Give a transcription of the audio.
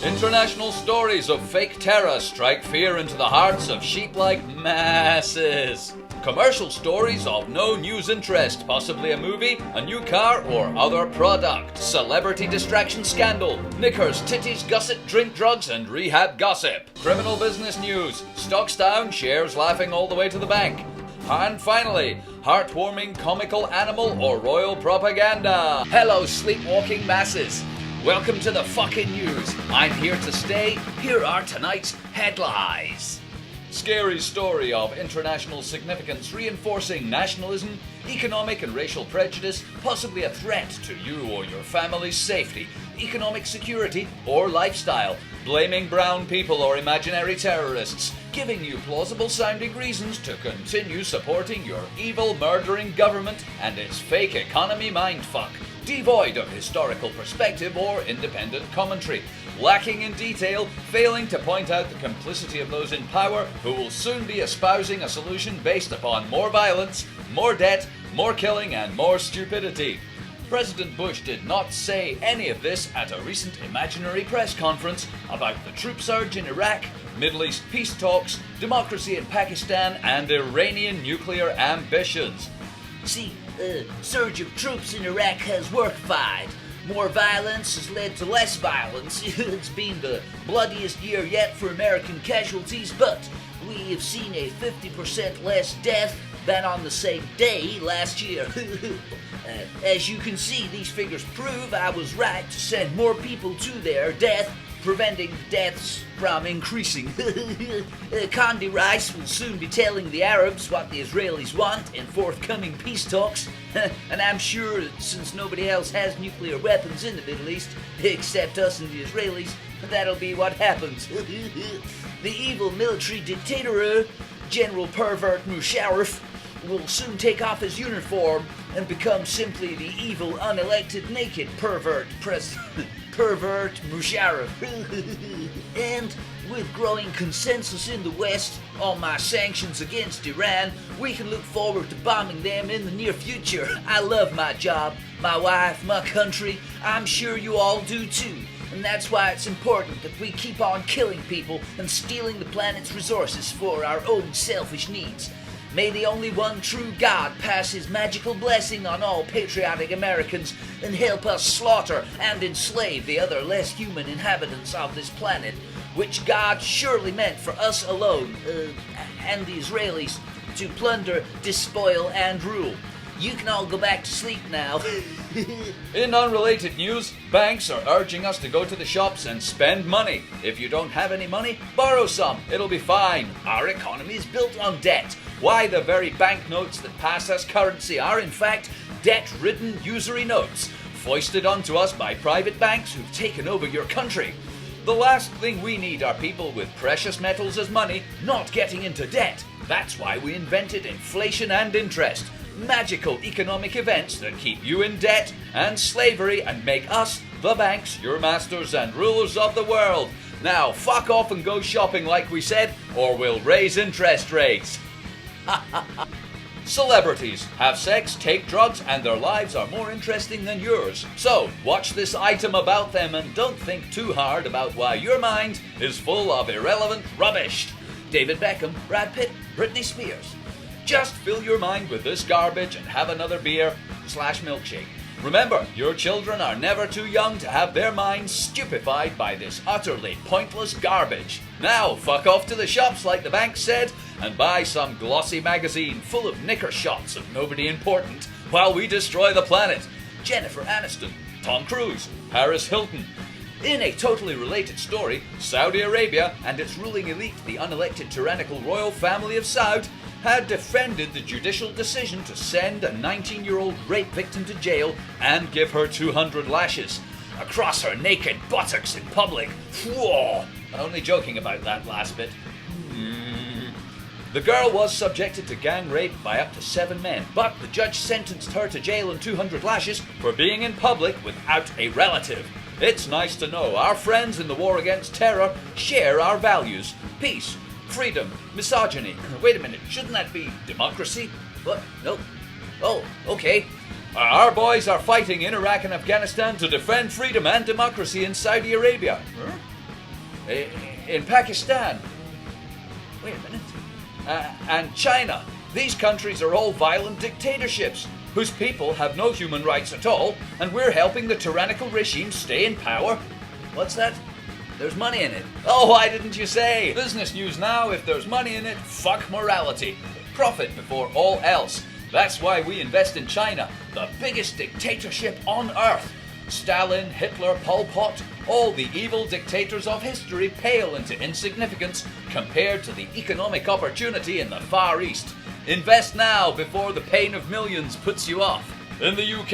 International stories of fake terror strike fear into the hearts of sheep-like masses. Commercial stories of no news interest, possibly a movie, a new car, or other product. Celebrity distraction scandal. Knickers, titties, gusset, drink drugs, and rehab gossip. Criminal business news. Stocks down, shares laughing all the way to the bank. And finally, heartwarming comical animal or royal propaganda. Hello, sleepwalking masses. Welcome to the fucking news. I'm here to stay. Here are tonight's headlines. Scary story of international significance reinforcing nationalism, economic and racial prejudice, possibly a threat to you or your family's safety, economic security or lifestyle, blaming brown people or imaginary terrorists, giving you plausible sounding reasons to continue supporting your evil murdering government and its fake economy mindfuck. Devoid of historical perspective or independent commentary, lacking in detail, failing to point out the complicity of those in power who will soon be espousing a solution based upon more violence, more debt, more killing, and more stupidity. President Bush did not say any of this at a recent imaginary press conference about the troop surge in Iraq, Middle East peace talks, democracy in Pakistan, and Iranian nuclear ambitions. See, surge of troops in Iraq has workified. More violence has led to less violence. It's been the bloodiest year yet for American casualties, but we have seen a 50% less death than on the same day last year. As you can see, these figures prove I was right to send more people to their death, preventing deaths from increasing. Condi Rice will soon be telling the Arabs what the Israelis want in forthcoming peace talks, and I'm sure since nobody else has nuclear weapons in the Middle East, except us and the Israelis, that'll be what happens. The evil military dictator, General Pervert Musharraf, will soon take off his uniform and become simply the evil, unelected, naked pervert president. Pervert Musharraf. And with growing consensus in the West on my sanctions against Iran, we can look forward to bombing them in the near future. I love my job, my wife, my country. I'm sure you all do too. And that's why it's important that we keep on killing people and stealing the planet's resources for our own selfish needs. May the only one true God pass his magical blessing on all patriotic Americans and help us slaughter and enslave the other less human inhabitants of this planet, which God surely meant for us alone, and the Israelis, to plunder, despoil, and rule. You can all go back to sleep now. In unrelated news, banks are urging us to go to the shops and spend money. If you don't have any money, borrow some. It'll be fine. Our economy is built on debt. Why, the very banknotes that pass as currency are in fact debt-ridden usury notes, foisted onto us by private banks who've taken over your country. The last thing we need are people with precious metals as money not getting into debt. That's why we invented inflation and interest. Magical economic events that keep you in debt and slavery and make us, the banks, your masters and rulers of the world. Now fuck off and go shopping like we said, or we'll raise interest rates. Celebrities have sex, take drugs, and their lives are more interesting than yours. So, watch this item about them and don't think too hard about why your mind is full of irrelevant rubbish. David Beckham, Brad Pitt, Britney Spears. Just fill your mind with this garbage and have another beer/milkshake. Remember, your children are never too young to have their minds stupefied by this utterly pointless garbage. Now, fuck off to the shops like the bank said and buy some glossy magazine full of knicker shots of nobody important while we destroy the planet. Jennifer Aniston, Tom Cruise, Paris Hilton. In a totally related story, Saudi Arabia and its ruling elite, the unelected tyrannical royal family of Saud, had defended the judicial decision to send a 19-year-old rape victim to jail and give her 200 lashes across her naked buttocks in public. Whoa! Only joking about that last bit. The girl was subjected to gang rape by up to 7 men, but the judge sentenced her to jail and 200 lashes for being in public without a relative. It's nice to know our friends in the war against terror share our values. Peace, freedom, misogyny. Wait a minute, shouldn't that be democracy? What? Nope. Oh, okay. Our boys are fighting in Iraq and Afghanistan to defend freedom and democracy in Saudi Arabia. Huh? in Pakistan. Wait a minute. And China. These countries are all violent dictatorships whose people have no human rights at all, and we're helping the tyrannical regime stay in power. What's that? There's money in it. Oh, why didn't you say? Business news now, if there's money in it, fuck morality. Profit before all else. That's why we invest in China, the biggest dictatorship on earth. Stalin, Hitler, Pol Pot, all the evil dictators of history pale into insignificance compared to the economic opportunity in the Far East. Invest now before the pain of millions puts you off. In the UK,